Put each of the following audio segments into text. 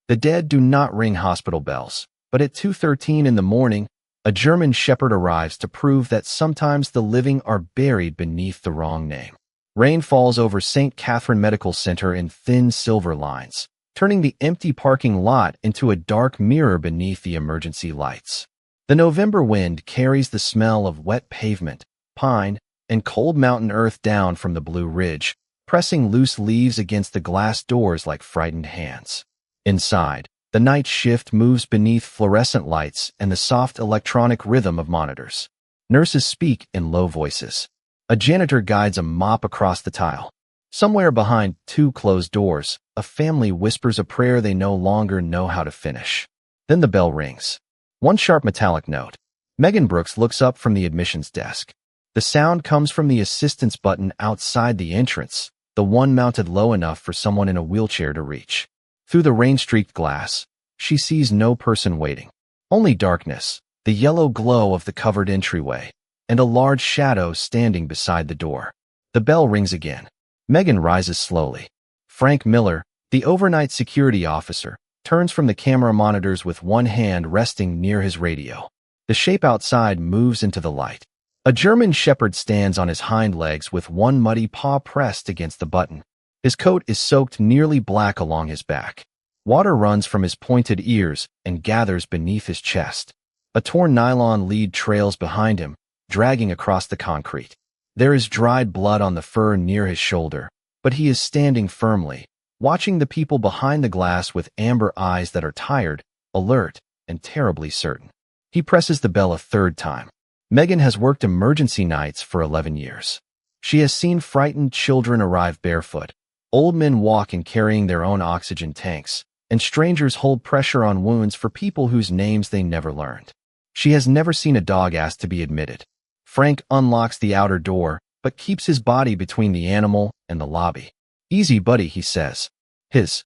The dead do not ring hospital bells, but at 2:13 in the morning, a German shepherd arrives to prove that sometimes the living are buried beneath the wrong name. Rain falls over St. Catherine Medical Center in thin silver lines, turning the empty parking lot into a dark mirror beneath the emergency lights. The November wind carries the smell of wet pavement, pine, and cold mountain earth down from the Blue Ridge, pressing loose leaves against the glass doors like frightened hands. Inside, the night shift moves beneath fluorescent lights and the soft electronic rhythm of monitors. Nurses speak in low voices. A janitor guides a mop across the tile. Somewhere behind two closed doors, a family whispers a prayer they no longer know how to finish. Then the bell rings. One sharp metallic note. Megan Brooks looks up from the admissions desk. The sound comes from the assistance button outside the entrance, the one mounted low enough for someone in a wheelchair to reach. Through the rain-streaked glass, she sees no person waiting. Only darkness, the yellow glow of the covered entryway, and a large shadow standing beside the door. The bell rings again. Megan rises slowly. Frank Miller, the overnight security officer, turns from the camera monitors with one hand resting near his radio. The shape outside moves into the light. A German shepherd stands on his hind legs with one muddy paw pressed against the button. His coat is soaked nearly black along his back. Water runs from his pointed ears and gathers beneath his chest. A torn nylon lead trails behind him, dragging across the concrete. There is dried blood on the fur near his shoulder, but he is standing firmly, watching the people behind the glass with amber eyes that are tired, alert, and terribly certain. He presses the bell a third time. Megan has worked emergency nights for 11 years. She has seen frightened children arrive barefoot, old men walk in carrying their own oxygen tanks, and strangers hold pressure on wounds for people whose names they never learned. She has never seen a dog asked to be admitted. Frank unlocks the outer door, but keeps his body between the animal and the lobby. "Easy, buddy," he says. His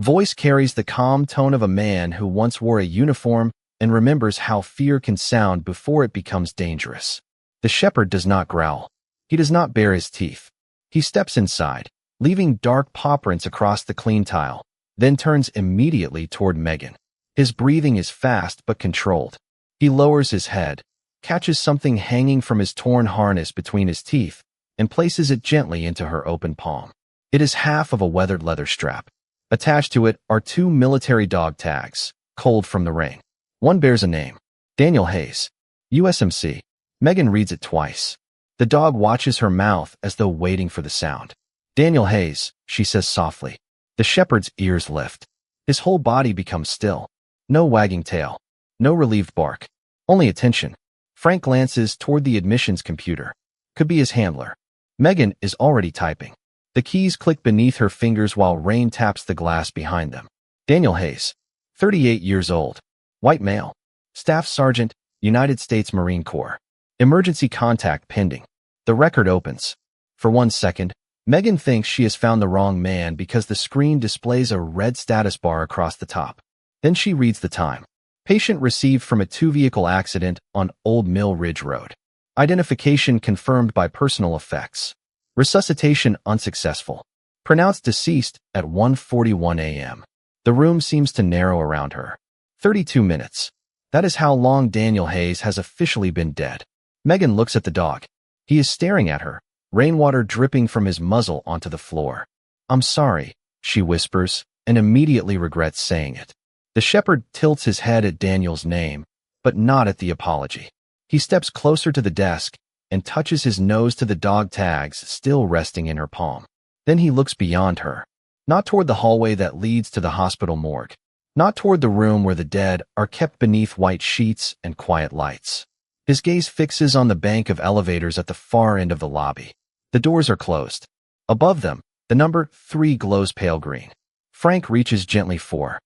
voice carries the calm tone of a man who once wore a uniform and remembers how fear can sound before it becomes dangerous. The shepherd does not growl. He does not bare his teeth. He steps inside, leaving dark paw prints across the clean tile, then turns immediately toward Megan. His breathing is fast but controlled. He lowers his head, catches something hanging from his torn harness between his teeth, and places it gently into her open palm. It is half of a weathered leather strap. Attached to it are two military dog tags, cold from the rain. One bears a name, Daniel Hayes, USMC. Megan reads it twice. The dog watches her mouth as though waiting for the sound. "Daniel Hayes," she says softly. The shepherd's ears lift. His whole body becomes still. No wagging tail. No relieved bark. Only attention. Frank glances toward the admissions computer. Could be his handler. Megan is already typing. The keys click beneath her fingers while rain taps the glass behind them. Daniel Hayes, 38 years old. White male. Staff Sergeant, United States Marine Corps. Emergency contact pending. The record opens. For 1 second, Megan thinks she has found the wrong man because the screen displays a red status bar across the top. Then she reads the time. Patient received from a two-vehicle accident on Old Mill Ridge Road. Identification confirmed by personal effects. Resuscitation unsuccessful. Pronounced deceased at 1:41 a.m. The room seems to narrow around her. 32 minutes. That is how long Daniel Hayes has officially been dead. Megan looks at the dog. He is staring at her, rainwater dripping from his muzzle onto the floor. "I'm sorry," she whispers, and immediately regrets saying it. The shepherd tilts his head at Daniel's name, but not at the apology. He steps closer to the desk and touches his nose to the dog tags still resting in her palm. Then he looks beyond her, not toward the hallway that leads to the hospital morgue, not toward the room where the dead are kept beneath white sheets and quiet lights. His gaze fixes on the bank of elevators at the far end of the lobby. The doors are closed. Above them, the number 3 glows pale green. Frank reaches gently for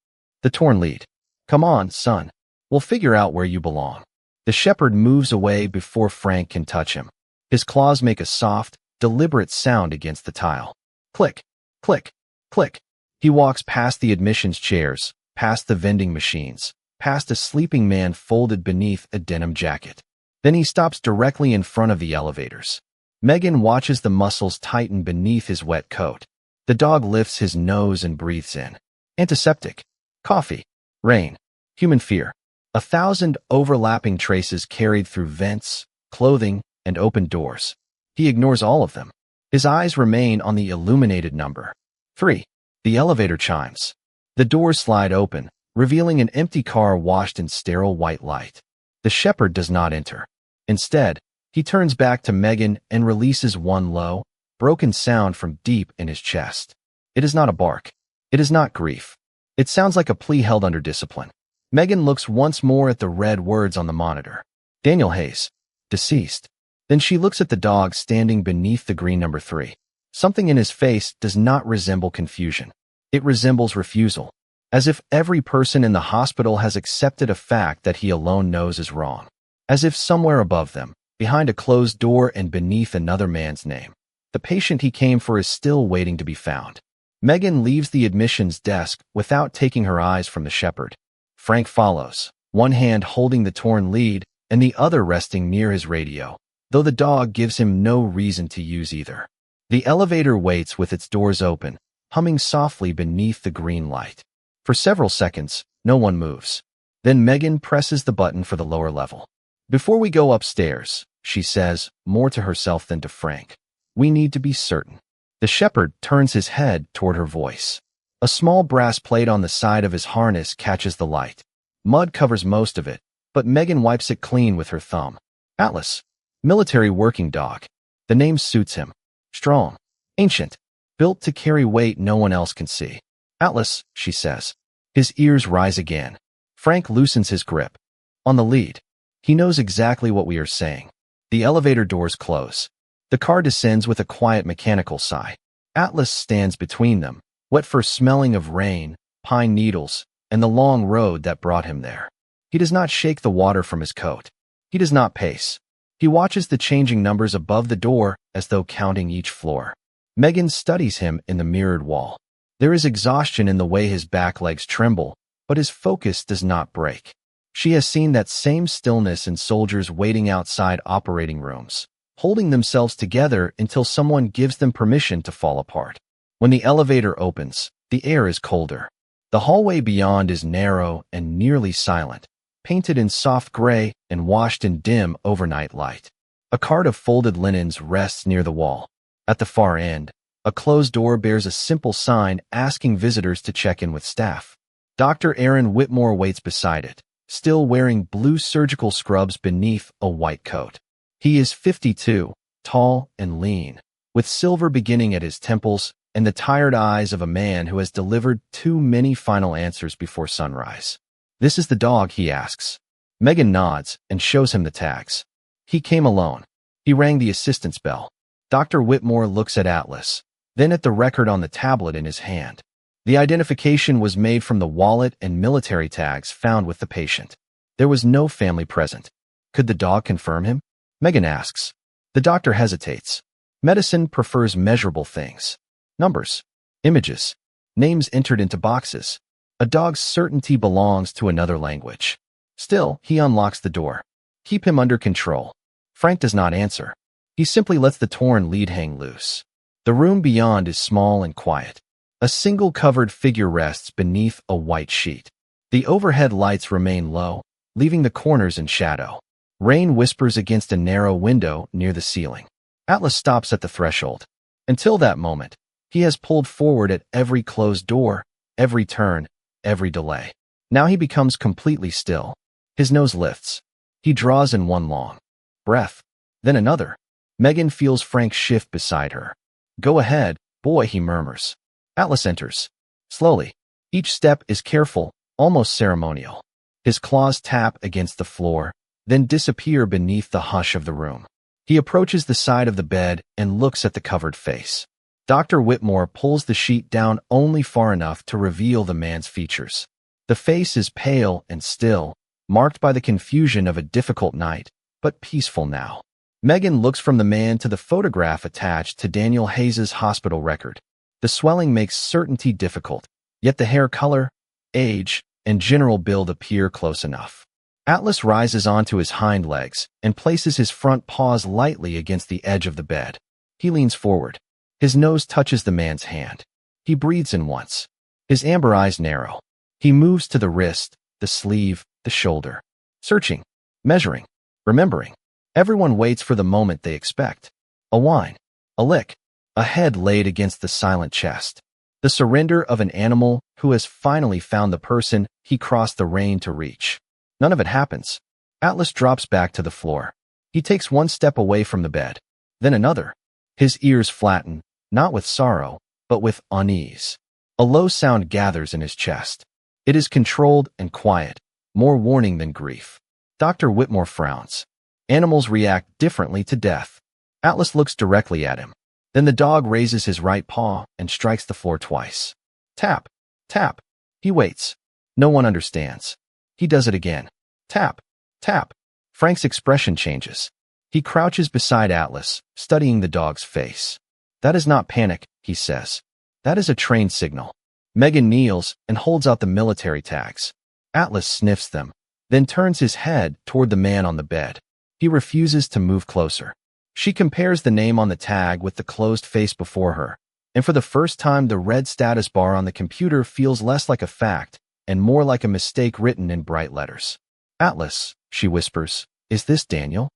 the torn lead. "Come on, son. We'll figure out where you belong." The shepherd moves away before Frank can touch him. His claws make a soft, deliberate sound against the tile. Click, click, click. He walks past the admissions chairs, past the vending machines, past a sleeping man folded beneath a denim jacket. Then he stops directly in front of the elevators. Megan watches the muscles tighten beneath his wet coat. The dog lifts his nose and breathes in. Antiseptic. Coffee. Rain. Human fear. 1,000 overlapping traces carried through vents, clothing, and open doors. He ignores all of them. His eyes remain on the illuminated number. 3. The elevator chimes. The doors slide open, revealing an empty car washed in sterile white light. The shepherd does not enter. Instead, he turns back to Megan and releases one low, broken sound from deep in his chest. It is not a bark. It is not grief. It sounds like a plea held under discipline. Megan looks once more at the red words on the monitor. Daniel Hayes. Deceased. Then she looks at the dog standing beneath the green number 3. Something in his face does not resemble confusion. It resembles refusal. As if every person in the hospital has accepted a fact that he alone knows is wrong. As if somewhere above them, behind a closed door and beneath another man's name, the patient he came for is still waiting to be found. Megan leaves the admissions desk without taking her eyes from the shepherd. Frank follows, one hand holding the torn lead and the other resting near his radio, though the dog gives him no reason to use either. The elevator waits with its doors open, humming softly beneath the green light. For several seconds, no one moves. Then Megan presses the button for the lower level. Before we go upstairs, she says, more to herself than to Frank, we need to be certain. The shepherd turns his head toward her voice. A small brass plate on the side of his harness catches the light. Mud covers most of it, but Megan wipes it clean with her thumb. Atlas. Military working dog. The name suits him. Strong. Ancient. Built to carry weight no one else can see. Atlas, she says. His ears rise again. Frank loosens his grip. On the lead. He knows exactly what we are saying. The elevator doors close. The car descends with a quiet mechanical sigh. Atlas stands between them, wet first smelling of rain, pine needles, and the long road that brought him there. He does not shake the water from his coat. He does not pace. He watches the changing numbers above the door as though counting each floor. Megan studies him in the mirrored wall. There is exhaustion in the way his back legs tremble, but his focus does not break. She has seen that same stillness in soldiers waiting outside operating rooms, holding themselves together until someone gives them permission to fall apart. When the elevator opens, the air is colder. The hallway beyond is narrow and nearly silent, painted in soft gray and washed in dim overnight light. A cart of folded linens rests near the wall. At the far end, a closed door bears a simple sign asking visitors to check in with staff. Dr. Aaron Whitmore waits beside it, still wearing blue surgical scrubs beneath a white coat. He is 52, tall and lean, with silver beginning at his temples and the tired eyes of a man who has delivered too many final answers before sunrise. This is the dog, he asks. Megan nods and shows him the tags. He came alone. He rang the assistant's bell. Dr. Whitmore looks at Atlas, then at the record on the tablet in his hand. The identification was made from the wallet and military tags found with the patient. There was no family present. Could the dog confirm him? Megan asks. The doctor hesitates. Medicine prefers measurable things. Numbers. Images. Names entered into boxes. A dog's certainty belongs to another language. Still, he unlocks the door. Keep him under control. Frank does not answer. He simply lets the torn lead hang loose. The room beyond is small and quiet. A single covered figure rests beneath a white sheet. The overhead lights remain low, leaving the corners in shadow. Rain whispers against a narrow window near the ceiling. Atlas stops at the threshold. Until that moment, he has pulled forward at every closed door, every turn, every delay. Now he becomes completely still. His nose lifts. He draws in one long breath, then another. Megan feels Frank shift beside her. Go ahead, boy, he murmurs. Atlas enters. Slowly. Each step is careful, almost ceremonial. His claws tap against the floor, then disappear beneath the hush of the room. He approaches the side of the bed and looks at the covered face. Dr. Whitmore pulls the sheet down only far enough to reveal the man's features. The face is pale and still, marked by the confusion of a difficult night, but peaceful now. Megan looks from the man to the photograph attached to Daniel Hayes's hospital record. The swelling makes certainty difficult, yet the hair color, age, and general build appear close enough. Atlas rises onto his hind legs and places his front paws lightly against the edge of the bed. He leans forward. His nose touches the man's hand. He breathes in once. His amber eyes narrow. He moves to the wrist, the sleeve, the shoulder. Searching, measuring, remembering. Everyone waits for the moment they expect. A whine, a lick, a head laid against the silent chest. The surrender of an animal who has finally found the person he crossed the rein to reach. None of it happens. Atlas drops back to the floor. He takes one step away from the bed, then another. His ears flatten, not with sorrow, but with unease. A low sound gathers in his chest. It is controlled and quiet, more warning than grief. Dr. Whitmore frowns. Animals react differently to death. Atlas looks directly at him. Then the dog raises his right paw and strikes the floor twice. Tap, tap. He waits. No one understands. He does it again. Tap, tap. Frank's expression changes. He crouches beside Atlas, studying the dog's face. That is not panic, he says. That is a trained signal. Megan kneels and holds out the military tags. Atlas sniffs them, then turns his head toward the man on the bed. He refuses to move closer. She compares the name on the tag with the closed face before her, and for the first time the red status bar on the computer feels less like a fact and more like a mistake written in bright letters. Atlas, she whispers, is this Daniel?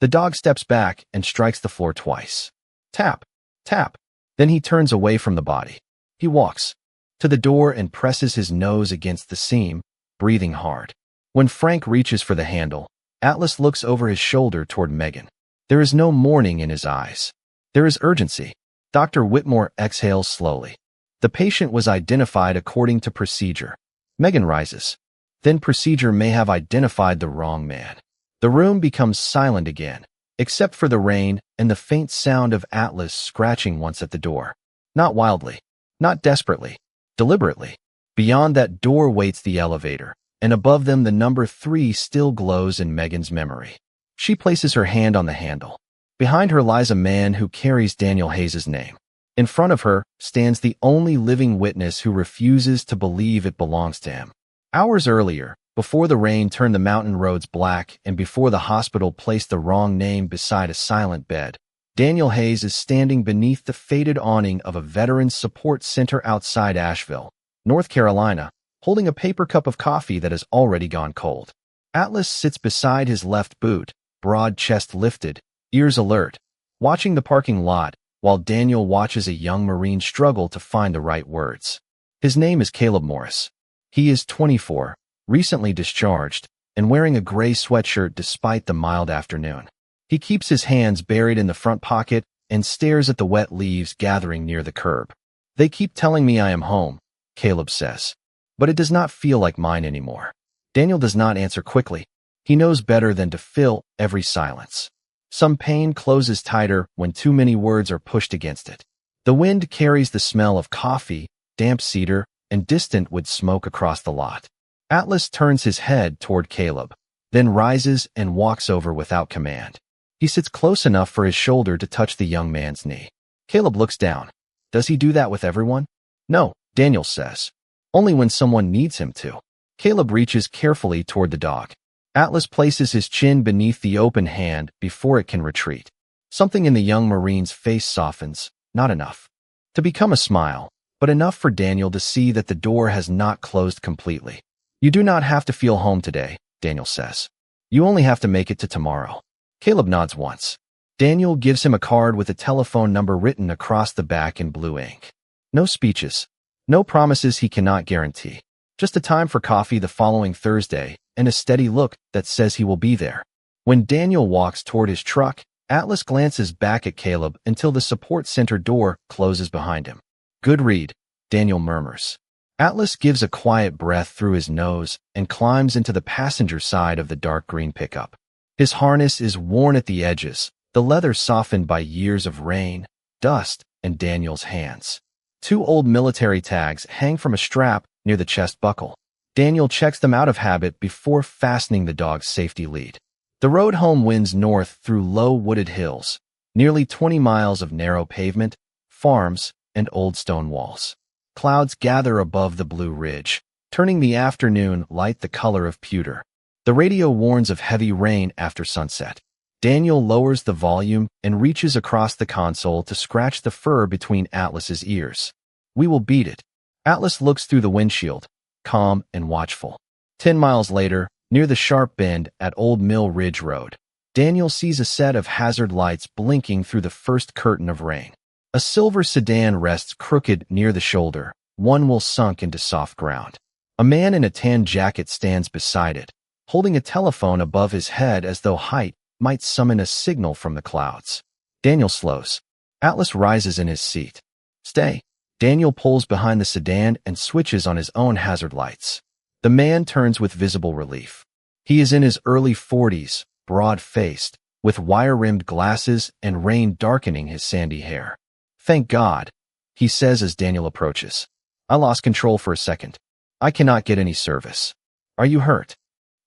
The dog steps back and strikes the floor twice. Tap, tap. Then he turns away from the body. He walks to the door and presses his nose against the seam, breathing hard. When Frank reaches for the handle, Atlas looks over his shoulder toward Megan. There is no mourning in his eyes. There is urgency. Dr. Whitmore exhales slowly. The patient was identified according to procedure. Megan rises. Then procedure may have identified the wrong man. The room becomes silent again, except for the rain and the faint sound of Atlas scratching once at the door. Not wildly, not desperately, deliberately. Beyond that door waits the elevator, and above them the number 3 still glows in Megan's memory. She places her hand on the handle. Behind her lies a man who carries Daniel Hayes' name. In front of her stands the only living witness who refuses to believe it belongs to him. Hours earlier, before the rain turned the mountain roads black and before the hospital placed the wrong name beside a silent bed, Daniel Hayes is standing beneath the faded awning of a Veterans Support Center outside Asheville, North Carolina, holding a paper cup of coffee that has already gone cold. Atlas sits beside his left boot, broad chest lifted, ears alert, watching the parking lot while Daniel watches a young Marine struggle to find the right words. His name is Caleb Morris. He is 24, recently discharged, and wearing a gray sweatshirt despite the mild afternoon. He keeps his hands buried in the front pocket and stares at the wet leaves gathering near the curb. They keep telling me I am home, Caleb says, but it does not feel like mine anymore. Daniel does not answer quickly. He knows better than to fill every silence. Some pain closes tighter when too many words are pushed against it. The wind carries the smell of coffee, damp cedar, and distant wood smoke across the lot. Atlas turns his head toward Caleb, then rises and walks over without command. He sits close enough for his shoulder to touch the young man's knee. Caleb looks down. Does he do that with everyone? No, Daniel says. Only when someone needs him to. Caleb reaches carefully toward the dog. Atlas places his chin beneath the open hand before it can retreat. Something in the young Marine's face softens, not enough to become a smile, but enough for Daniel to see that the door has not closed completely. You do not have to feel home today, Daniel says. You only have to make it to tomorrow. Caleb nods once. Daniel gives him a card with a telephone number written across the back in blue ink. No speeches, no promises he cannot guarantee. Just a time for coffee the following Thursday and a steady look that says he will be there. When Daniel walks toward his truck, Atlas glances back at Caleb until the support center door closes behind him. Good read, Daniel murmurs. Atlas gives a quiet breath through his nose and climbs into the passenger side of the dark green pickup. His harness is worn at the edges, the leather softened by years of rain, dust, and Daniel's hands. 2 old military tags hang from a strap near the chest buckle. Daniel checks them out of habit before fastening the dog's safety lead. The road home winds north through low wooded hills, nearly 20 miles of narrow pavement, farms, and old stone walls. Clouds gather above the blue ridge, turning the afternoon light the color of pewter. The radio warns of heavy rain after sunset. Daniel lowers the volume and reaches across the console to scratch the fur between Atlas's ears. We will beat it. Atlas looks through the windshield, calm and watchful. 10 miles later, near the sharp bend at Old Mill Ridge Road, Daniel sees a set of hazard lights blinking through the first curtain of rain. A silver sedan rests crooked near the shoulder, one wheel sunk into soft ground. A man in a tan jacket stands beside it, holding a telephone above his head as though height might summon a signal from the clouds. Daniel slows. Atlas rises in his seat. Stay. Daniel pulls behind the sedan and switches on his own hazard lights. The man turns with visible relief. He is in his early 40s, broad-faced, with wire-rimmed glasses and rain darkening his sandy hair. Thank God, he says as Daniel approaches. I lost control for a second. I cannot get any service. Are you hurt?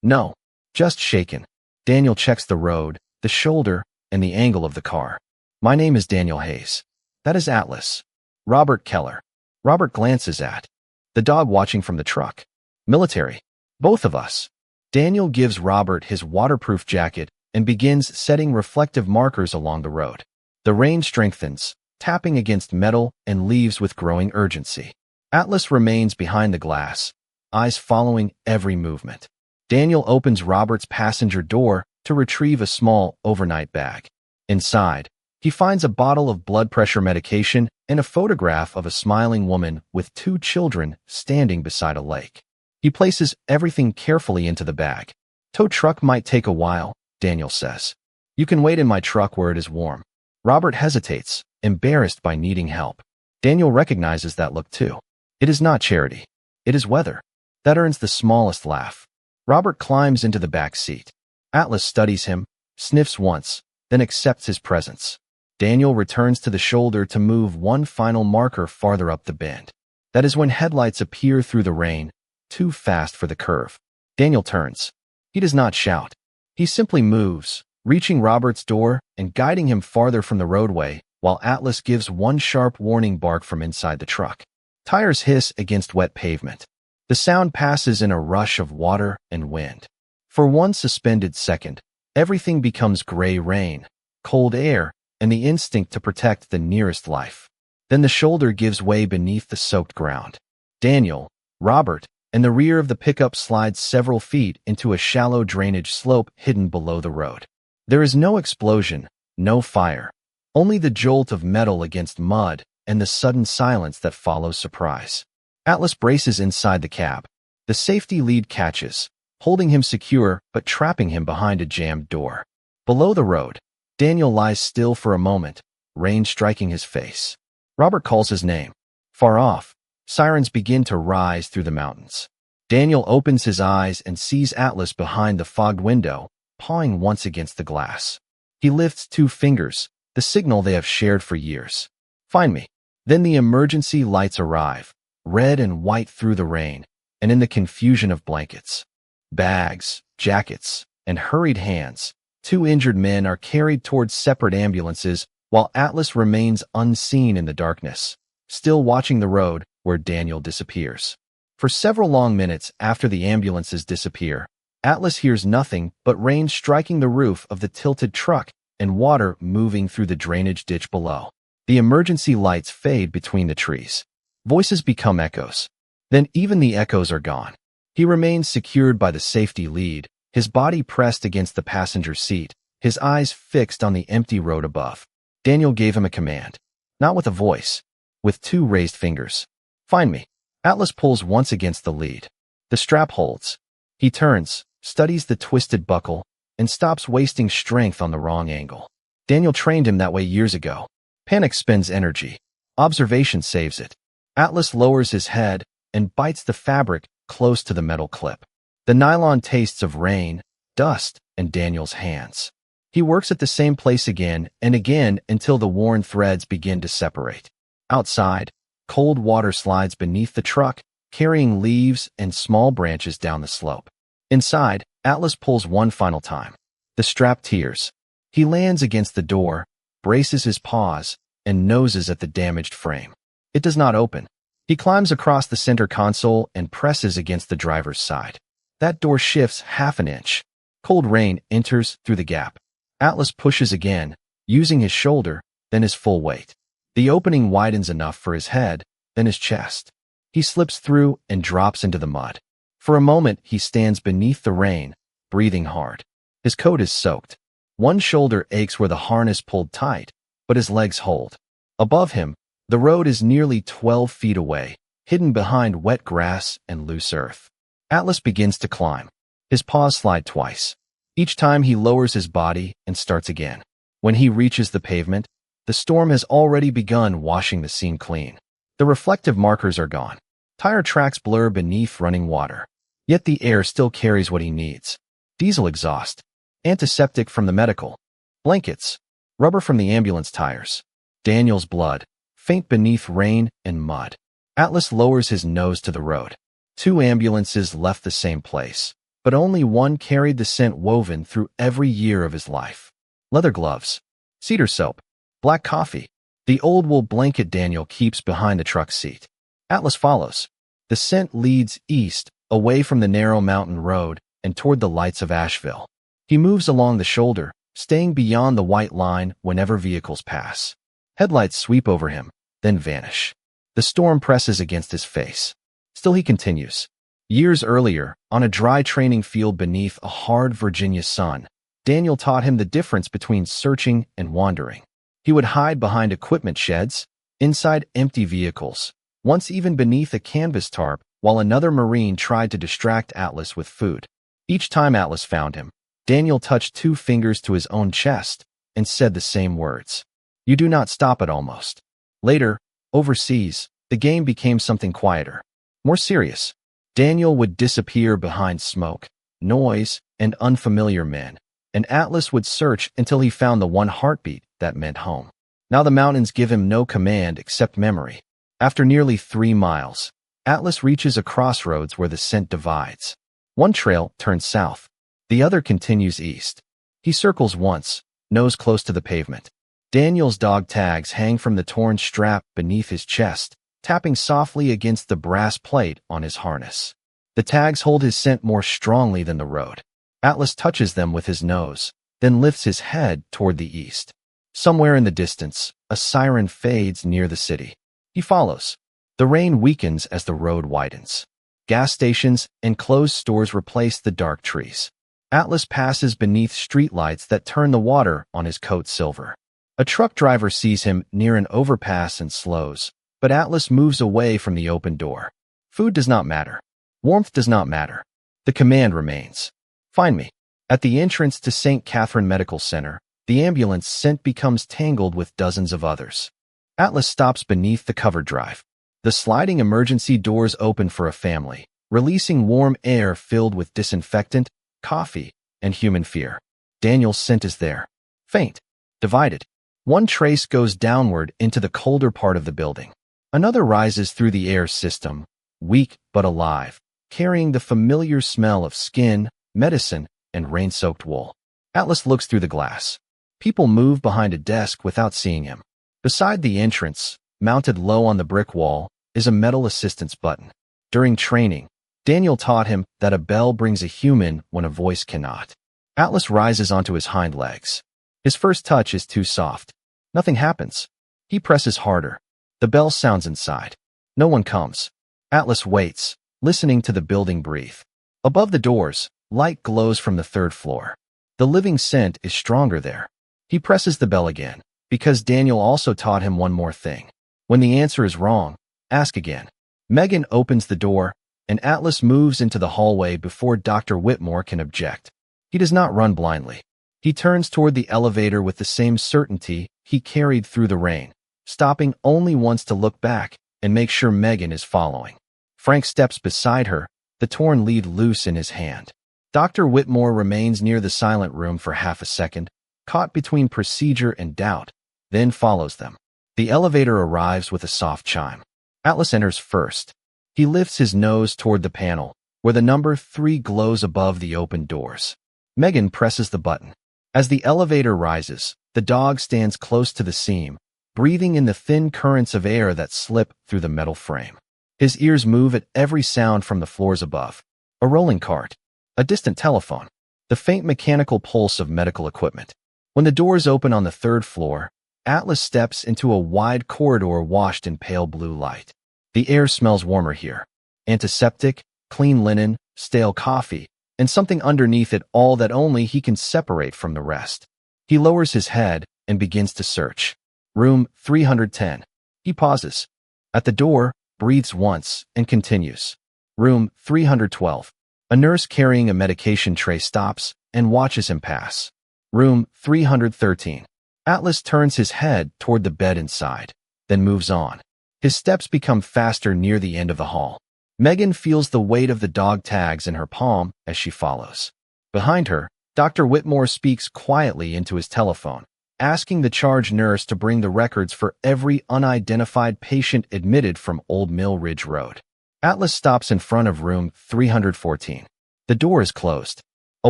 No, just shaken. Daniel checks the road, the shoulder, and the angle of the car. My name is Daniel Hayes. That is Atlas. Robert Keller. Robert glances at the dog watching from the truck. Military. Both of us. Daniel gives Robert his waterproof jacket and begins setting reflective markers along the road. The rain strengthens, tapping against metal and leaves with growing urgency. Atlas remains behind the glass, eyes following every movement. Daniel opens Robert's passenger door to retrieve a small overnight bag. Inside, he finds a bottle of blood pressure medication and a photograph of a smiling woman with 2 children standing beside a lake. He places everything carefully into the bag. Tow truck might take a while, Daniel says. You can wait in my truck where it is warm. Robert hesitates, embarrassed by needing help. Daniel recognizes that look too. It is not charity. It is weather. That earns the smallest laugh. Robert climbs into the back seat. Atlas studies him, sniffs once, then accepts his presence. Daniel returns to the shoulder to move one final marker farther up the bend. That is when headlights appear through the rain, too fast for the curve. Daniel turns. He does not shout. He simply moves, reaching Robert's door and guiding him farther from the roadway, while Atlas gives one sharp warning bark from inside the truck. Tires hiss against wet pavement. The sound passes in a rush of water and wind. For one suspended second, everything becomes gray rain, cold air, and the instinct to protect the nearest life. Then the shoulder gives way beneath the soaked ground. Daniel, Robert, and the rear of the pickup slides several feet into a shallow drainage slope hidden below the road. There is no explosion, no fire, only the jolt of metal against mud and the sudden silence that follows surprise. Atlas braces inside the cab. The safety lead catches, holding him secure but trapping him behind a jammed door. Below the road, Daniel lies still for a moment, rain striking his face. Robert calls his name. Far off, sirens begin to rise through the mountains. Daniel opens his eyes and sees Atlas behind the fogged window, pawing once against the glass. He lifts 2 fingers, the signal they have shared for years. Find me. Then the emergency lights arrive, red and white through the rain, and in the confusion of blankets, bags, jackets, and hurried hands, 2 injured men are carried towards separate ambulances while Atlas remains unseen in the darkness, still watching the road where Daniel disappears. For several long minutes after the ambulances disappear, Atlas hears nothing but rain striking the roof of the tilted truck and water moving through the drainage ditch below. The emergency lights fade between the trees. Voices become echoes. Then even the echoes are gone. He remains secured by the safety lead, his body pressed against the passenger seat, his eyes fixed on the empty road above. Daniel gave him a command. Not with a voice, with 2 raised fingers. Find me. Atlas pulls once against the lead. The strap holds. He turns, studies the twisted buckle, and stops wasting strength on the wrong angle. Daniel trained him that way years ago. Panic spends energy. Observation saves it. Atlas lowers his head and bites the fabric close to the metal clip. The nylon tastes of rain, dust, and Daniel's hands. He works at the same place again and again until the worn threads begin to separate. Outside, cold water slides beneath the truck, carrying leaves and small branches down the slope. Inside, Atlas pulls one final time. The strap tears. He lands against the door, braces his paws, and noses at the damaged frame. It does not open. He climbs across the center console and presses against the driver's side. That door shifts half an inch. Cold rain enters through the gap. Atlas pushes again, using his shoulder, then his full weight. The opening widens enough for his head, then his chest. He slips through and drops into the mud. For a moment, he stands beneath the rain, breathing hard. His coat is soaked. One shoulder aches where the harness pulled tight, but his legs hold. Above him, the road is nearly 12 feet away, hidden behind wet grass and loose earth. Atlas begins to climb. His paws slide twice. Each time he lowers his body and starts again. When he reaches the pavement, the storm has already begun washing the scene clean. The reflective markers are gone. Tire tracks blur beneath running water. Yet the air still carries what he needs. Diesel exhaust, antiseptic from the medical, blankets, rubber from the ambulance tires, Daniel's blood, faint beneath rain and mud. Atlas lowers his nose to the road. 2 ambulances left the same place, but only one carried the scent woven through every year of his life. Leather gloves, cedar soap, black coffee, the old wool blanket Daniel keeps behind the truck seat. Atlas follows. The scent leads east, away from the narrow mountain road and toward the lights of Asheville. He moves along the shoulder, staying beyond the white line whenever vehicles pass. Headlights sweep over him, then vanish. The storm presses against his face. Still he continues. Years earlier, on a dry training field beneath a hard Virginia sun, Daniel taught him the difference between searching and wandering. He would hide behind equipment sheds, inside empty vehicles, once even beneath a canvas tarp, while another Marine tried to distract Atlas with food. Each time Atlas found him, Daniel touched 2 fingers to his own chest and said the same words. You do not stop it almost. Later, overseas, the game became something quieter, more serious. Daniel would disappear behind smoke, noise, and unfamiliar men, and Atlas would search until he found the one heartbeat that meant home. Now the mountains give him no command except memory. After nearly 3 miles, Atlas reaches a crossroads where the scent divides. One trail turns south. The other continues east. He circles once, nose close to the pavement. Daniel's dog tags hang from the torn strap beneath his chest, tapping softly against the brass plate on his harness. The tags hold his scent more strongly than the road. Atlas touches them with his nose, then lifts his head toward the east. Somewhere in the distance, a siren fades near the city. He follows. The rain weakens as the road widens. Gas stations and closed stores replace the dark trees. Atlas passes beneath streetlights that turn the water on his coat silver. A truck driver sees him near an overpass and slows, but Atlas moves away from the open door. Food does not matter. Warmth does not matter. The command remains. Find me. At the entrance to St. Catherine Medical Center, the ambulance scent becomes tangled with dozens of others. Atlas stops beneath the covered drive. The sliding emergency doors open for a family, releasing warm air filled with disinfectant, coffee, and human fear. Daniel's scent is there. Faint. Divided. One trace goes downward into the colder part of the building. Another rises through the air system, weak but alive, carrying the familiar smell of skin, medicine, and rain-soaked wool. Atlas looks through the glass. People move behind a desk without seeing him. Beside the entrance, mounted low on the brick wall, is a metal assistance button. During training, Daniel taught him that a bell brings a human when a voice cannot. Atlas rises onto his hind legs. His first touch is too soft. Nothing happens. He presses harder. The bell sounds inside. No one comes. Atlas waits, listening to the building breathe. Above the doors, light glows from the 3rd floor. The living scent is stronger there. He presses the bell again, because Daniel also taught him one more thing. When the answer is wrong, ask again. Megan opens the door, and Atlas moves into the hallway before Dr. Whitmore can object. He does not run blindly. He turns toward the elevator with the same certainty he carried through the rain, stopping only once to look back and make sure Megan is following. Frank steps beside her, the torn lead loose in his hand. Dr. Whitmore remains near the silent room for half a second, caught between procedure and doubt, then follows them. The elevator arrives with a soft chime. Atlas enters first. He lifts his nose toward the panel, where the number 3 glows above the open doors. Megan presses the button. As the elevator rises, the dog stands close to the seam, breathing in the thin currents of air that slip through the metal frame. His ears move at every sound from the floors above. A rolling cart, a distant telephone, the faint mechanical pulse of medical equipment. When the doors open on the 3rd floor, Atlas steps into a wide corridor washed in pale blue light. The air smells warmer here. Antiseptic, clean linen, stale coffee, and something underneath it all that only he can separate from the rest. He lowers his head and begins to search. Room 310. He pauses. At the door, breathes once, and continues. Room 312. A nurse carrying a medication tray stops and watches him pass. Room 313. Atlas turns his head toward the bed inside, then moves on. His steps become faster near the end of the hall. Megan feels the weight of the dog tags in her palm as she follows. Behind her, Dr. Whitmore speaks quietly into his telephone, asking the charge nurse to bring the records for every unidentified patient admitted from Old Mill Ridge Road. Atlas stops in front of room 314. The door is closed. A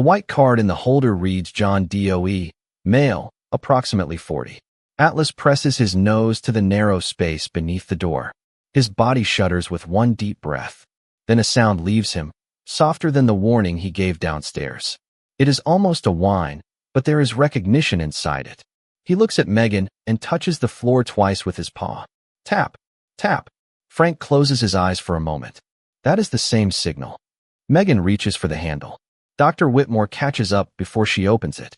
white card in the holder reads John Dead.A, male, approximately 40. Atlas presses his nose to the narrow space beneath the door. His body shudders with one deep breath. Then a sound leaves him, softer than the warning he gave downstairs. It is almost a whine, but there is recognition inside it. He looks at Megan and touches the floor twice with his paw. Tap, tap. Frank closes his eyes for a moment. That is the same signal. Megan reaches for the handle. Dr. Whitmore catches up before she opens it.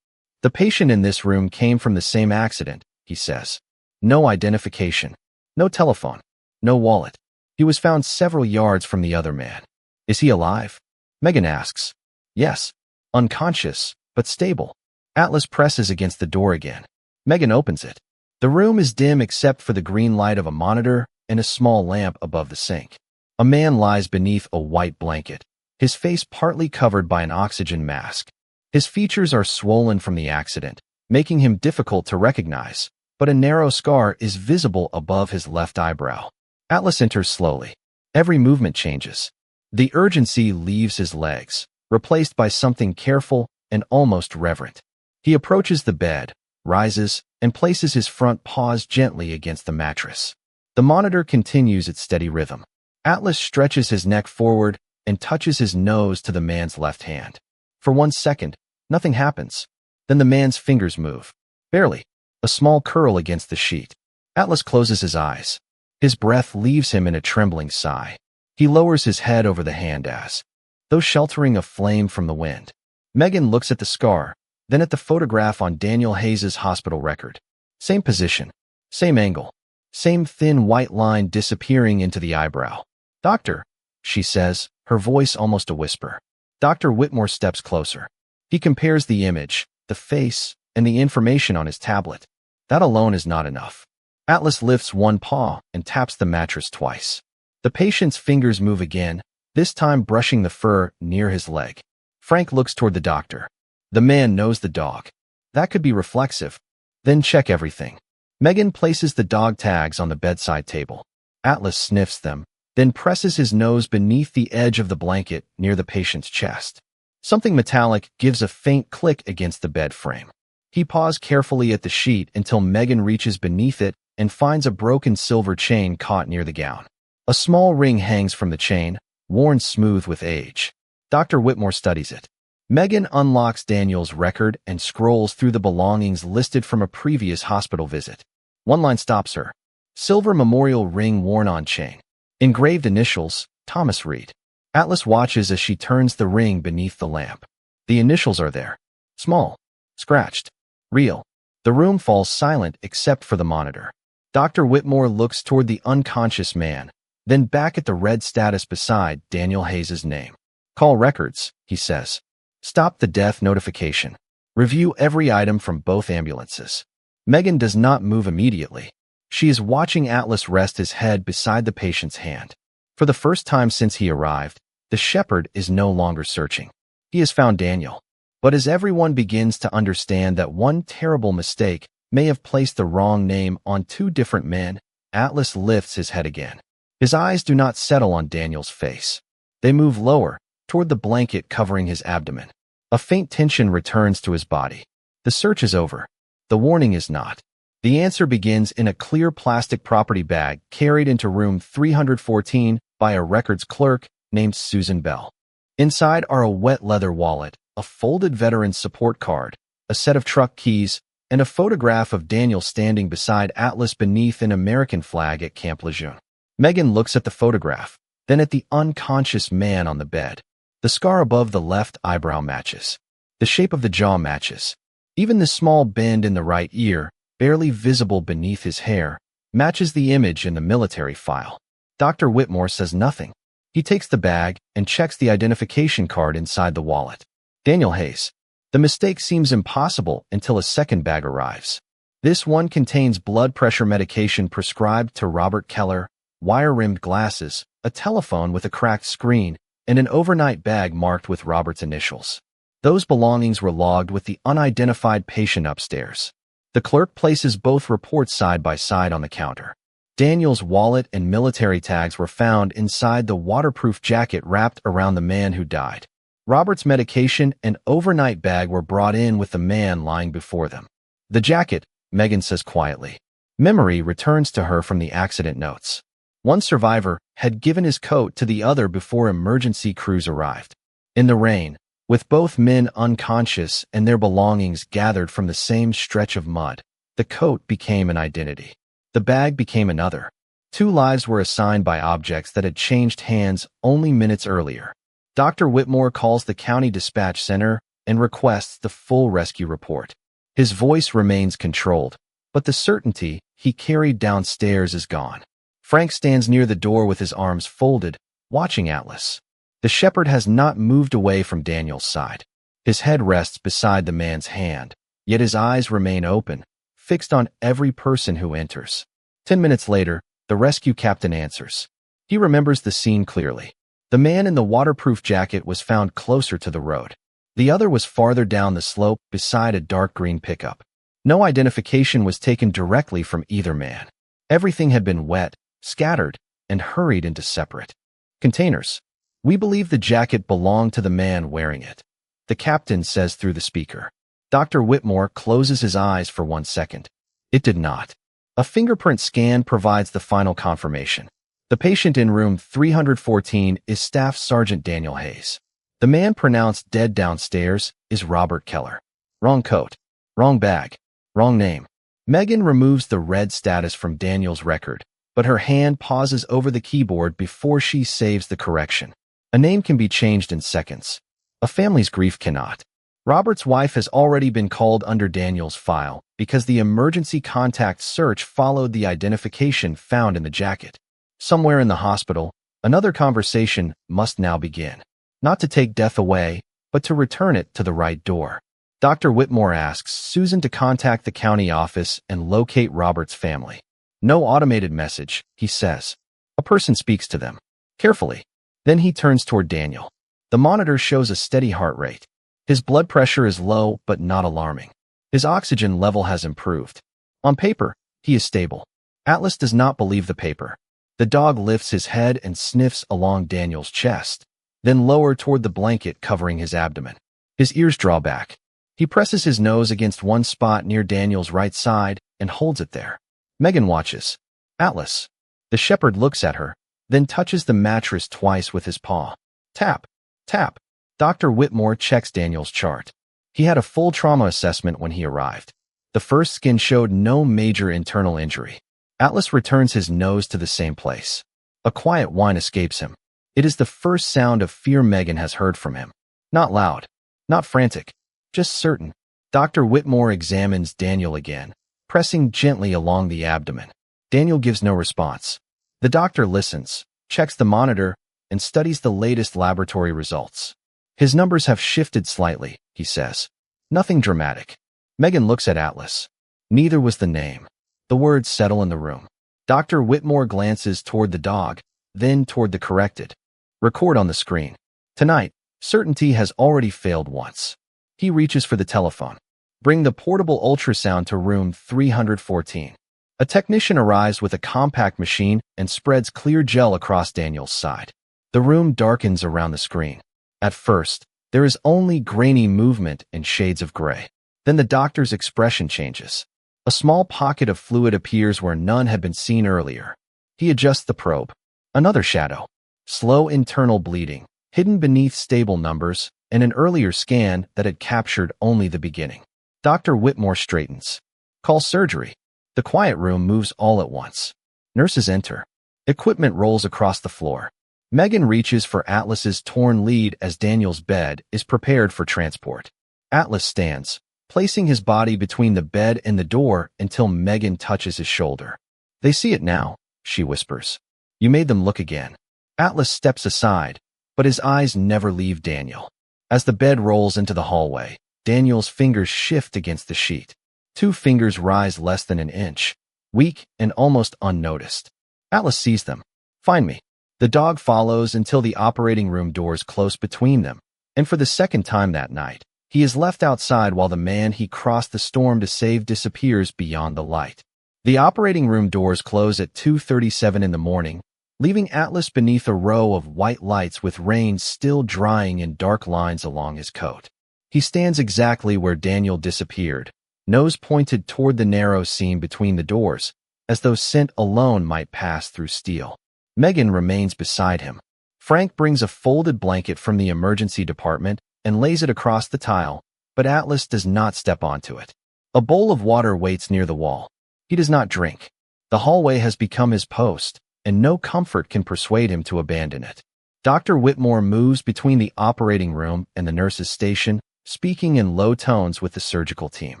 The patient in this room came from the same accident, he says. No identification. No telephone. No wallet. He was found several yards from the other man. Is he alive? Megan asks. Yes. Unconscious, but stable. Atlas presses against the door again. Megan opens it. The room is dim except for the green light of a monitor and a small lamp above the sink. A man lies beneath a white blanket, his face partly covered by an oxygen mask. His features are swollen from the accident, making him difficult to recognize, but a narrow scar is visible above his left eyebrow. Atlas enters slowly. Every movement changes. The urgency leaves his legs, replaced by something careful and almost reverent. He approaches the bed, rises, and places his front paws gently against the mattress. The monitor continues its steady rhythm. Atlas stretches his neck forward and touches his nose to the man's left hand. For 1 second, nothing happens. Then the man's fingers move. Barely. A small curl against the sheet. Atlas closes his eyes. His breath leaves him in a trembling sigh. He lowers his head over the hand as though sheltering a flame from the wind. Megan looks at the scar, then at the photograph on Daniel Hayes's hospital record. Same position, same angle, same thin white line disappearing into the eyebrow. Doctor, she says, her voice almost a whisper. Dr. Whitmore steps closer. He compares the image, the face, and the information on his tablet. That alone is not enough. Atlas lifts one paw and taps the mattress twice. The patient's fingers move again, this time brushing the fur near his leg. Frank looks toward the doctor. The man knows the dog. That could be reflexive. Then check everything. Megan places the dog tags on the bedside table. Atlas sniffs them, then presses his nose beneath the edge of the blanket near the patient's chest. Something metallic gives a faint click against the bed frame. He paws carefully at the sheet until Megan reaches beneath it and finds a broken silver chain caught near the gown. A small ring hangs from the chain, worn smooth with age. Dr. Whitmore studies it. Megan unlocks Daniel's record and scrolls through the belongings listed from a previous hospital visit. One line stops her. Silver memorial ring worn on chain. Engraved initials, Thomas Reed. Atlas watches as she turns the ring beneath the lamp. The initials are there. Small. Scratched. Real. The room falls silent except for the monitor. Dr. Whitmore looks toward the unconscious man, then back at the red status beside Daniel Hayes's name. Call records, he says. Stop the death notification. Review every item from both ambulances. Megan does not move immediately. She is watching Atlas rest his head beside the patient's hand. For the first time since he arrived, the shepherd is no longer searching. He has found Daniel. But as everyone begins to understand that one terrible mistake may have placed the wrong name on 2 different men, Atlas lifts his head again. His eyes do not settle on Daniel's face. They move lower, toward the blanket covering his abdomen. A faint tension returns to his body. The search is over. The warning is not. The answer begins in a clear plastic property bag carried into room 314 by a records clerk named Susan Bell. Inside are a wet leather wallet, a folded veteran support card, a set of truck keys, and a photograph of Daniel standing beside Atlas beneath an American flag at Camp Lejeune. Megan looks at the photograph, then at the unconscious man on the bed. The scar above the left eyebrow matches. The shape of the jaw matches. Even the small bend in the right ear, barely visible beneath his hair, matches the image in the military file. Dr. Whitmore says nothing. He takes the bag and checks the identification card inside the wallet. Daniel Hayes. The mistake seems impossible until a second bag arrives. This one contains blood pressure medication prescribed to Robert Keller, wire-rimmed glasses, a telephone with a cracked screen, and an overnight bag marked with Robert's initials. Those belongings were logged with the unidentified patient upstairs. The clerk places both reports side by side on the counter. Daniel's wallet and military tags were found inside the waterproof jacket wrapped around the man who died. Robert's medication and overnight bag were brought in with the man lying before them. The jacket, Megan says quietly. Memory returns to her from the accident notes. One survivor had given his coat to the other before emergency crews arrived. In the rain, with both men unconscious and their belongings gathered from the same stretch of mud, the coat became an identity. The bag became another. 2 lives were assigned by objects that had changed hands only minutes earlier. Dr. Whitmore calls the county dispatch center and requests the full rescue report. His voice remains controlled, but the certainty he carried downstairs is gone. Frank stands near the door with his arms folded, watching Atlas. The shepherd has not moved away from Daniel's side. His head rests beside the man's hand, yet his eyes remain open, fixed on every person who enters. 10 minutes later, the rescue captain answers. He remembers the scene clearly. The man in the waterproof jacket was found closer to the road. The other was farther down the slope beside a dark green pickup. No identification was taken directly from either man. Everything had been wet, scattered, and hurried into separate containers. We believe the jacket belonged to the man wearing it, the captain says through the speaker. Dr. Whitmore closes his eyes for 1 second. It did not. A fingerprint scan provides the final confirmation. The patient in room 314 is Staff Sergeant Daniel Hayes. The man pronounced dead downstairs is Robert Keller. Wrong coat. Wrong bag. Wrong name. Megan removes the red status from Daniel's record, but her hand pauses over the keyboard before she saves the correction. A name can be changed in seconds. A family's grief cannot. Robert's wife has already been called under Daniel's file because the emergency contact search followed the identification found in the jacket. Somewhere in the hospital, another conversation must now begin. Not to take death away, but to return it to the right door. Dr. Whitmore asks Susan to contact the county office and locate Robert's family. No automated message, he says. A person speaks to them. Carefully. Then he turns toward Daniel. The monitor shows a steady heart rate. His blood pressure is low but not alarming. His oxygen level has improved. On paper, he is stable. Atlas does not believe the paper. The dog lifts his head and sniffs along Daniel's chest, then lower toward the blanket covering his abdomen. His ears draw back. He presses his nose against one spot near Daniel's right side and holds it there. Megan watches. Atlas. The shepherd looks at her, then touches the mattress twice with his paw. Tap. Tap. Dr. Whitmore checks Daniel's chart. He had a full trauma assessment when he arrived. The first scan showed no major internal injury. Atlas returns his nose to the same place. A quiet whine escapes him. It is the first sound of fear Megan has heard from him. Not loud, not frantic, just certain. Dr. Whitmore examines Daniel again, pressing gently along the abdomen. Daniel gives no response. The doctor listens, checks the monitor, and studies the latest laboratory results. His numbers have shifted slightly, he says. Nothing dramatic. Megan looks at Atlas. Neither was the name. The words settle in the room. Dr. Whitmore glances toward the dog, then toward the corrected. Record on the screen. Tonight, certainty has already failed once. He reaches for the telephone. Bring the portable ultrasound to room 314. A technician arrives with a compact machine and spreads clear gel across Daniel's side. The room darkens around the screen. At first, there is only grainy movement and shades of gray. Then the doctor's expression changes. A small pocket of fluid appears where none had been seen earlier. He adjusts the probe. Another shadow. Slow internal bleeding, hidden beneath stable numbers, and an earlier scan that had captured only the beginning. Dr. Whitmore straightens. Call surgery. The quiet room moves all at once. Nurses enter. Equipment rolls across the floor. Megan reaches for Atlas's torn lead as Daniel's bed is prepared for transport. Atlas stands, placing his body between the bed and the door until Megan touches his shoulder. "They see it now," she whispers. "You made them look again." Atlas steps aside, but his eyes never leave Daniel. As the bed rolls into the hallway, Daniel's fingers shift against the sheet. 2 fingers rise less than an inch, weak and almost unnoticed. Atlas sees them. "Find me." The dog follows until the operating room doors close between them, and for the second time that night, he is left outside while the man he crossed the storm to save disappears beyond the light. The operating room doors close at 2:37 in the morning, leaving Atlas beneath a row of white lights with rain still drying in dark lines along his coat. He stands exactly where Daniel disappeared, nose pointed toward the narrow seam between the doors, as though scent alone might pass through steel. Megan remains beside him. Frank brings a folded blanket from the emergency department and lays it across the tile, but Atlas does not step onto it. A bowl of water waits near the wall. He does not drink. The hallway has become his post, and no comfort can persuade him to abandon it. Dr. Whitmore moves between the operating room and the nurse's station, speaking in low tones with the surgical team.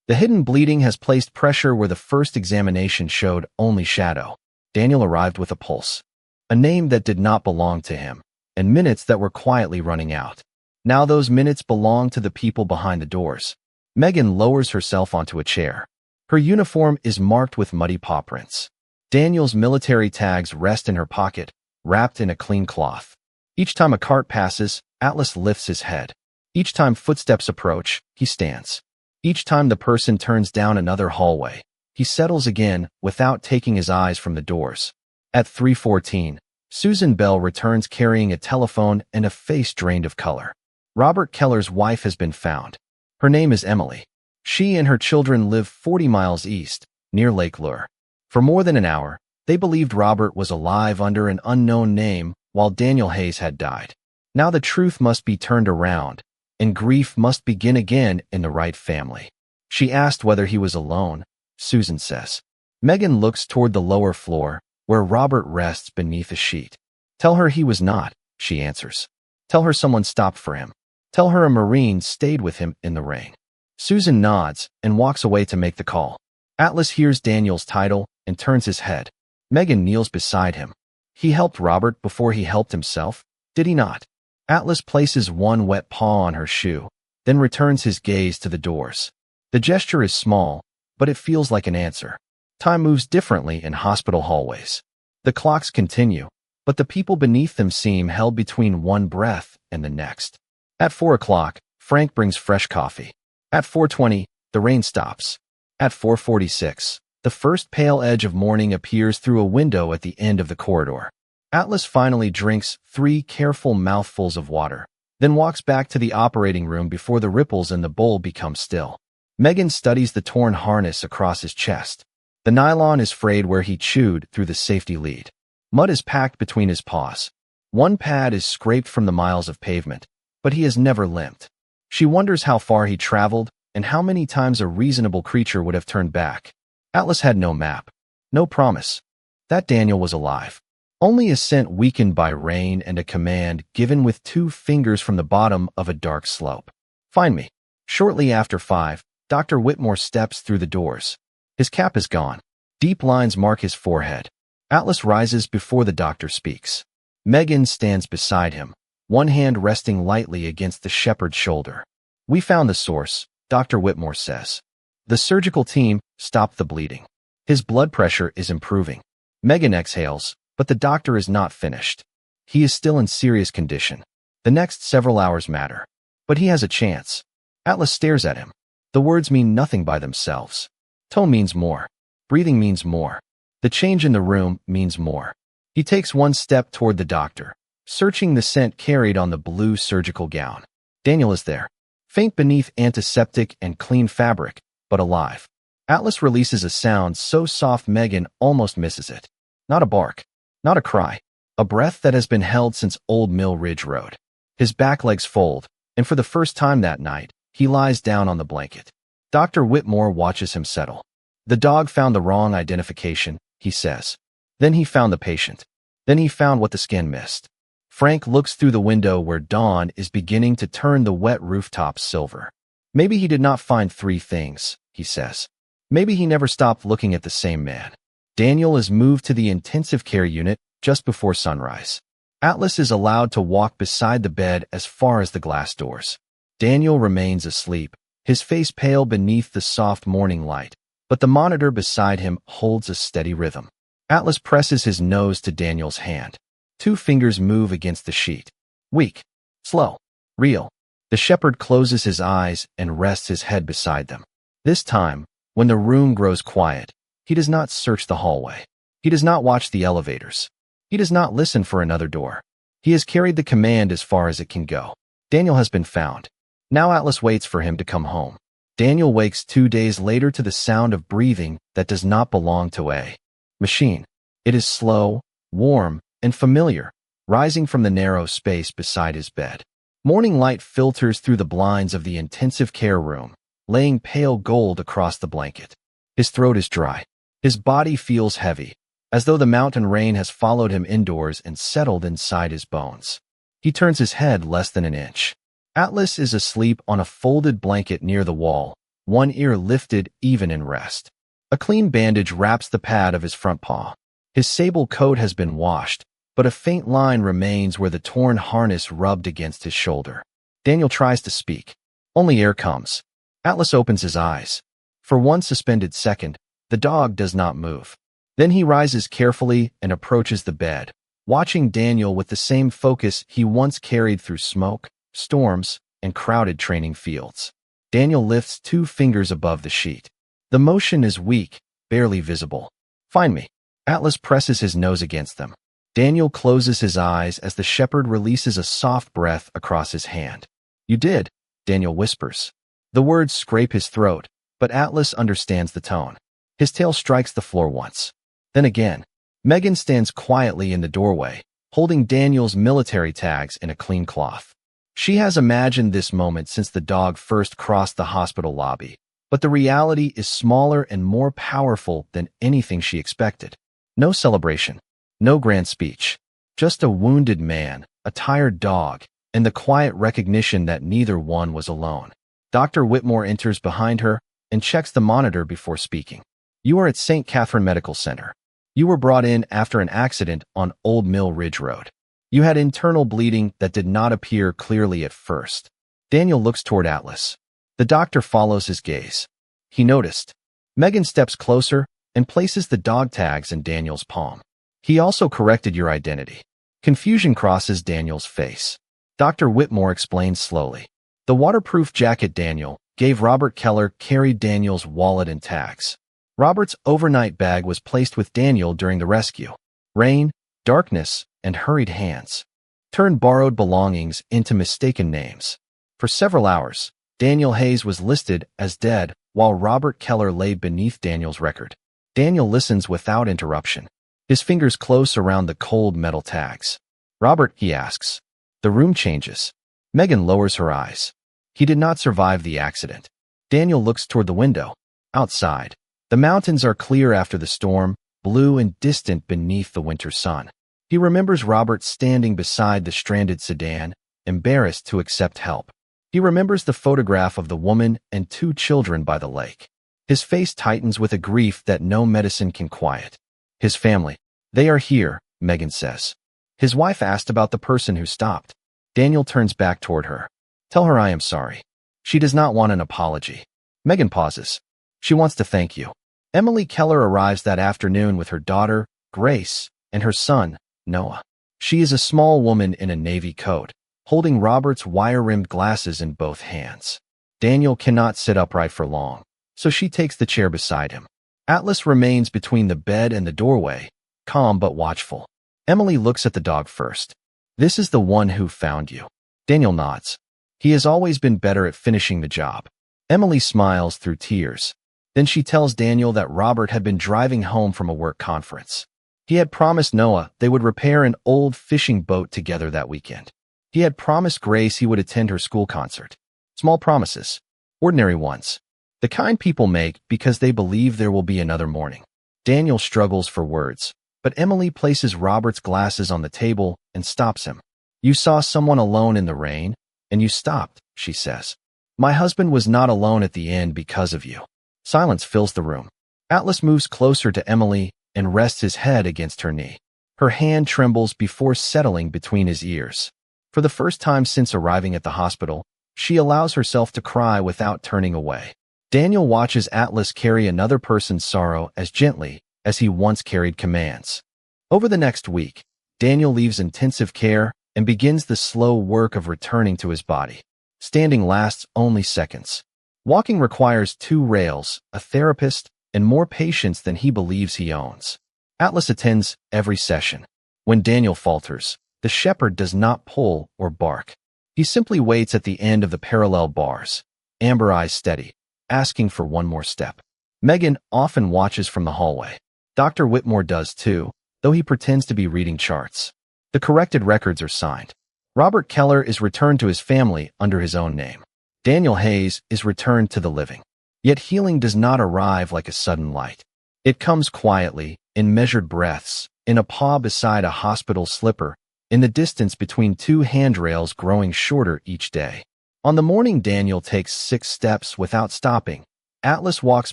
The hidden bleeding has placed pressure where the first examination showed only shadow. Daniel arrived with a pulse, a name that did not belong to him, and minutes that were quietly running out. Now those minutes belong to the people behind the doors. Megan lowers herself onto a chair. Her uniform is marked with muddy paw prints. Daniel's military tags rest in her pocket, wrapped in a clean cloth. Each time a cart passes, Atlas lifts his head. Each time footsteps approach, he stands. Each time the person turns down another hallway, he settles again without taking his eyes from the doors. At 3:14, Susan Bell returns carrying a telephone and a face drained of color. Robert Keller's wife has been found. Her name is Emily. She and her children live 40 miles east, near Lake Lure. For more than an hour, they believed Robert was alive under an unknown name while Daniel Hayes had died. Now the truth must be turned around, and grief must begin again in the right family. She asked whether he was alone, Susan says. Megan looks toward the lower floor, where Robert rests beneath a sheet. "Tell her he was not," she answers. "Tell her someone stopped for him. Tell her a Marine stayed with him in the rain." Susan nods and walks away to make the call. Atlas hears Daniel's title and turns his head. Megan kneels beside him. He helped Robert before he helped himself, did he not? Atlas places one wet paw on her shoe, then returns his gaze to the doors. The gesture is small, but it feels like an answer. Time moves differently in hospital hallways. The clocks continue, but the people beneath them seem held between one breath and the next. At 4 o'clock, Frank brings fresh coffee. At 4:20, the rain stops. At 4:46, the first pale edge of morning appears through a window at the end of the corridor. Atlas finally drinks 3 careful mouthfuls of water, then walks back to the operating room before the ripples in the bowl become still. Megan studies the torn harness across his chest. The nylon is frayed where he chewed through the safety lead. Mud is packed between his paws. One pad is scraped from the miles of pavement, but he has never limped. She wonders how far he traveled and how many times a reasonable creature would have turned back. Atlas had no map, no promise. That Daniel was alive. Only a scent weakened by rain and a command given with 2 fingers from the bottom of a dark slope. "Find me." Shortly after 5, Dr. Whitmore steps through the doors. His cap is gone. Deep lines mark his forehead. Atlas rises before the doctor speaks. Megan stands beside him, one hand resting lightly against the shepherd's shoulder. "We found the source," Dr. Whitmore says. "The surgical team stopped the bleeding. His blood pressure is improving." Megan exhales, but the doctor is not finished. He is still in serious condition. The next several hours matter. But he has a chance. Atlas stares at him. The words mean nothing by themselves. Tone means more. Breathing means more. The change in the room means more. He takes one step toward the doctor, searching the scent carried on the blue surgical gown. Daniel is there, faint beneath antiseptic and clean fabric, but alive. Atlas releases a sound so soft Megan almost misses it. Not a bark, not a cry, a breath that has been held since Old Mill Ridge Road. His back legs fold, and for the first time that night, he lies down on the blanket. Dr. Whitmore watches him settle. "The dog found the wrong identification," he says. Then he found the patient. Then he found what the scan missed. Frank looks through the window where dawn is beginning to turn the wet rooftops silver. Maybe he did not find three things, he says. Maybe he never stopped looking at the same man. Daniel is moved to the intensive care unit just before sunrise. Atlas is allowed to walk beside the bed as far as the glass doors. Daniel remains asleep, his face pale beneath the soft morning light, but the monitor beside him holds a steady rhythm. Atlas presses his nose to Daniel's hand. 2 fingers move against the sheet. Weak, slow, real. The shepherd closes his eyes and rests his head beside them. This time, when the room grows quiet, he does not search the hallway. He does not watch the elevators. He does not listen for another door. He has carried the command as far as it can go. Daniel has been found. Now Atlas waits for him to come home. Daniel wakes 2 days later to the sound of breathing that does not belong to a machine. It is slow, warm, and familiar, rising from the narrow space beside his bed. Morning light filters through the blinds of the intensive care room, laying pale gold across the blanket. His throat is dry. His body feels heavy, as though the mountain rain has followed him indoors and settled inside his bones. He turns his head less than an inch. Atlas is asleep on a folded blanket near the wall, one ear lifted even in rest. A clean bandage wraps the pad of his front paw. His sable coat has been washed, but a faint line remains where the torn harness rubbed against his shoulder. Daniel tries to speak. Only air comes. Atlas opens his eyes. For one suspended second, the dog does not move. Then he rises carefully and approaches the bed, watching Daniel with the same focus he once carried through smoke, storms, and crowded training fields. Daniel lifts 2 fingers above the sheet. The motion is weak, barely visible. Find me. Atlas presses his nose against them. Daniel closes his eyes as the shepherd releases a soft breath across his hand. You did, Daniel whispers. The words scrape his throat, but Atlas understands the tone. His tail strikes the floor once. Then again. Megan stands quietly in the doorway, holding Daniel's military tags in a clean cloth. She has imagined this moment since the dog first crossed the hospital lobby, but the reality is smaller and more powerful than anything she expected. No celebration. No grand speech, just a wounded man, a tired dog, and the quiet recognition that neither one was alone. Dr. Whitmore enters behind her and checks the monitor before speaking. You are at St. Catherine Medical Center. You were brought in after an accident on Old Mill Ridge Road. You had internal bleeding that did not appear clearly at first. Daniel looks toward Atlas. The doctor follows his gaze. He noticed. Megan steps closer and places the dog tags in Daniel's palm. He also corrected your identity. Confusion crosses Daniel's face. Dr. Whitmore explains slowly. The waterproof jacket Daniel gave Robert Keller carried Daniel's wallet and tags. Robert's overnight bag was placed with Daniel during the rescue. Rain, darkness, and hurried hands turned borrowed belongings into mistaken names. For several hours, Daniel Hayes was listed as dead while Robert Keller lay beneath Daniel's record. Daniel listens without interruption. His fingers close around the cold metal tags. Robert, he asks. The room changes. Megan lowers her eyes. He did not survive the accident. Daniel looks toward the window. Outside. The mountains are clear after the storm, blue and distant beneath the winter sun. He remembers Robert standing beside the stranded sedan, embarrassed to accept help. He remembers the photograph of the woman and 2 children by the lake. His face tightens with a grief that no medicine can quiet. His family. They are here, Megan says. His wife asked about the person who stopped. Daniel turns back toward her. Tell her I am sorry. She does not want an apology. Megan pauses. She wants to thank you. Emily Keller arrives that afternoon with her daughter, Grace, and her son, Noah. She is a small woman in a navy coat, holding Robert's wire-rimmed glasses in both hands. Daniel cannot sit upright for long, so she takes the chair beside him. Atlas remains between the bed and the doorway, calm but watchful. Emily looks at the dog first. This is the one who found you. Daniel nods. He has always been better at finishing the job. Emily smiles through tears. Then she tells Daniel that Robert had been driving home from a work conference. He had promised Noah they would repair an old fishing boat together that weekend. He had promised Grace he would attend her school concert. Small promises. Ordinary ones. The kind people make because they believe there will be another morning. Daniel struggles for words. But Emily places Robert's glasses on the table and stops him. "You saw someone alone in the rain, and you stopped," she says. "My husband was not alone at the end because of you." Silence fills the room. Atlas moves closer to Emily and rests his head against her knee. Her hand trembles before settling between his ears. For the first time since arriving at the hospital, she allows herself to cry without turning away. Daniel watches Atlas carry another person's sorrow as gently as he once carried commands. Over the next week, Daniel leaves intensive care and begins the slow work of returning to his body. Standing lasts only seconds. Walking requires 2 rails, a therapist, and more patience than he believes he owns. Atlas attends every session. When Daniel falters, the shepherd does not pull or bark. He simply waits at the end of the parallel bars, amber eyes steady, asking for one more step. Megan often watches from the hallway. Dr. Whitmore does too, though he pretends to be reading charts. The corrected records are signed. Robert Keller is returned to his family under his own name. Daniel Hayes is returned to the living. Yet healing does not arrive like a sudden light. It comes quietly, in measured breaths, in a paw beside a hospital slipper, in the distance between 2 handrails growing shorter each day. On the morning Daniel takes 6 steps without stopping, Atlas walks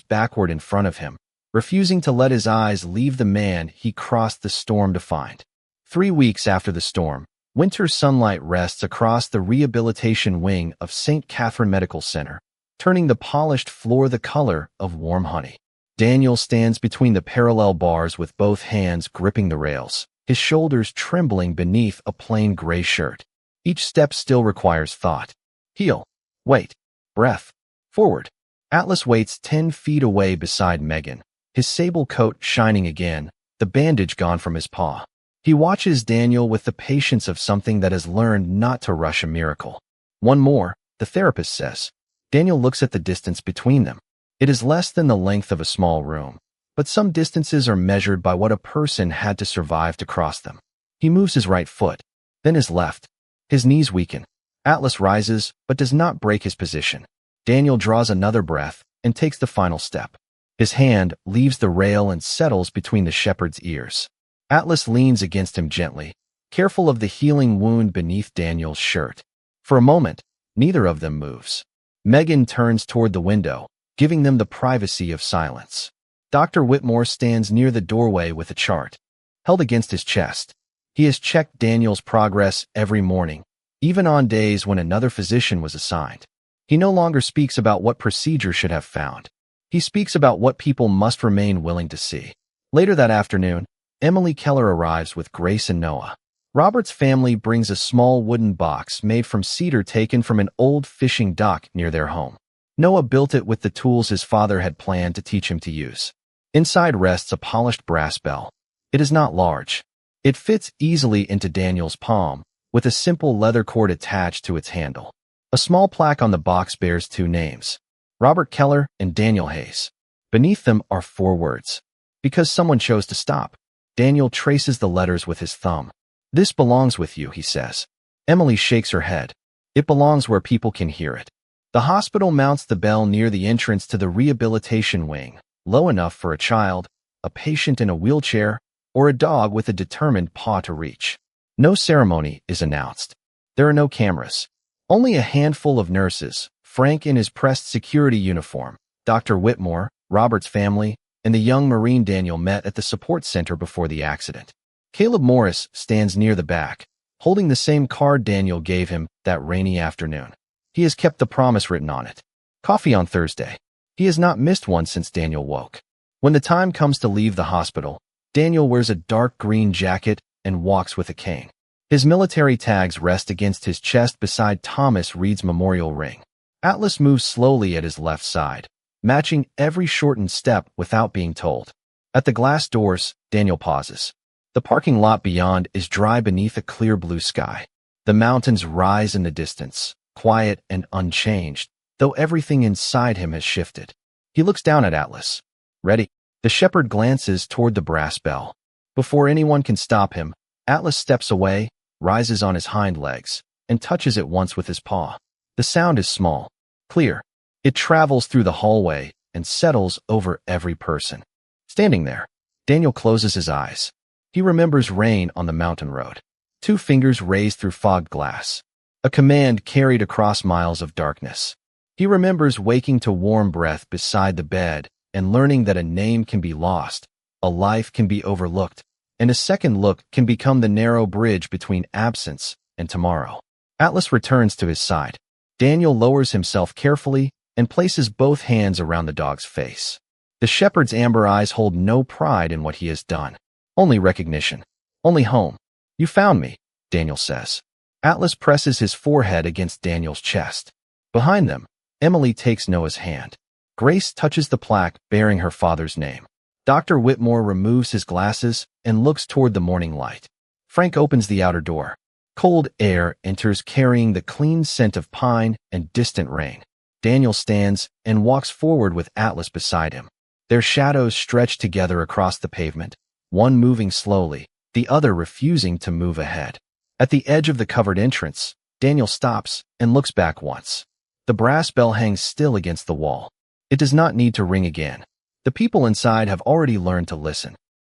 backward in front of him, refusing to let his eyes leave the man he crossed the storm to find. 3 weeks after the storm, winter sunlight rests across the rehabilitation wing of St. Catherine Medical Center, turning the polished floor the color of warm honey. Daniel stands between the parallel bars with both hands gripping the rails, his shoulders trembling beneath a plain gray shirt. Each step still requires thought. Heel. Wait. Breath. Forward. Atlas waits 10 feet away beside Megan, his sable coat shining again, the bandage gone from his paw. He watches Daniel with the patience of something that has learned not to rush a miracle. "One more," the therapist says. Daniel looks at the distance between them. It is less than the length of a small room, but some distances are measured by what a person had to survive to cross them. He moves his right foot, then his left. His knees weaken. Atlas rises, but does not break his position. Daniel draws another breath and takes the final step. His hand leaves the rail and settles between the shepherd's ears. Atlas leans against him gently, careful of the healing wound beneath Daniel's shirt. For a moment, neither of them moves. Megan turns toward the window, giving them the privacy of silence. Dr. Whitmore stands near the doorway with a chart, held against his chest. He has checked Daniel's progress every morning, even on days when another physician was assigned. He no longer speaks about what procedure should have found. He speaks about what people must remain willing to see. Later that afternoon, Emily Keller arrives with Grace and Noah. Robert's family brings a small wooden box made from cedar taken from an old fishing dock near their home. Noah built it with the tools his father had planned to teach him to use. Inside rests a polished brass bell. It is not large. It fits easily into Daniel's palm, with a simple leather cord attached to its handle. A small plaque on the box bears 2 names, Robert Keller and Daniel Hayes. Beneath them are 4 words. Because someone chose to stop. Daniel traces the letters with his thumb. "This belongs with you," he says. Emily shakes her head. "It belongs where people can hear it." The hospital mounts the bell near the entrance to the rehabilitation wing, low enough for a child, a patient in a wheelchair, or a dog with a determined paw to reach. No ceremony is announced. There are no cameras. Only a handful of nurses, Frank in his pressed security uniform, Dr. Whitmore, Robert's family, and the young Marine Daniel met at the support center before the accident. Caleb Morris stands near the back, holding the same card Daniel gave him that rainy afternoon. He has kept the promise written on it. Coffee on Thursday. He has not missed one since Daniel woke. When the time comes to leave the hospital, Daniel wears a dark green jacket and walks with a cane. His military tags rest against his chest beside Thomas Reed's memorial ring. Atlas moves slowly at his left side, matching every shortened step without being told. At the glass doors, Daniel pauses. The parking lot beyond is dry beneath a clear blue sky. The mountains rise in the distance, quiet and unchanged, though everything inside him has shifted. He looks down at Atlas. "Ready?" The shepherd glances toward the brass bell. Before anyone can stop him, Atlas steps away, rises on his hind legs, and touches it once with his paw. The sound is small, clear. It travels through the hallway and settles over every person. Standing there, Daniel closes his eyes. He remembers rain on the mountain road. 2 fingers raised through fogged glass. A command carried across miles of darkness. He remembers waking to warm breath beside the bed and learning that a name can be lost, a life can be overlooked, and a second look can become the narrow bridge between absence and tomorrow. Atlas returns to his side. Daniel lowers himself carefully and places both hands around the dog's face. The shepherd's amber eyes hold no pride in what he has done. Only recognition. Only home. You found me, Daniel says. Atlas presses his forehead against Daniel's chest. Behind them, Emily takes Noah's hand. Grace touches the plaque bearing her father's name. Dr. Whitmore removes his glasses and looks toward the morning light. Frank opens the outer door. Cold air enters carrying the clean scent of pine and distant rain. Daniel stands and walks forward with Atlas beside him. Their shadows stretch together across the pavement, one moving slowly, the other refusing to move ahead. At the edge of the covered entrance, Daniel stops and looks back once. The brass bell hangs still against the wall. It does not need to ring again. The people inside have already learned to listen.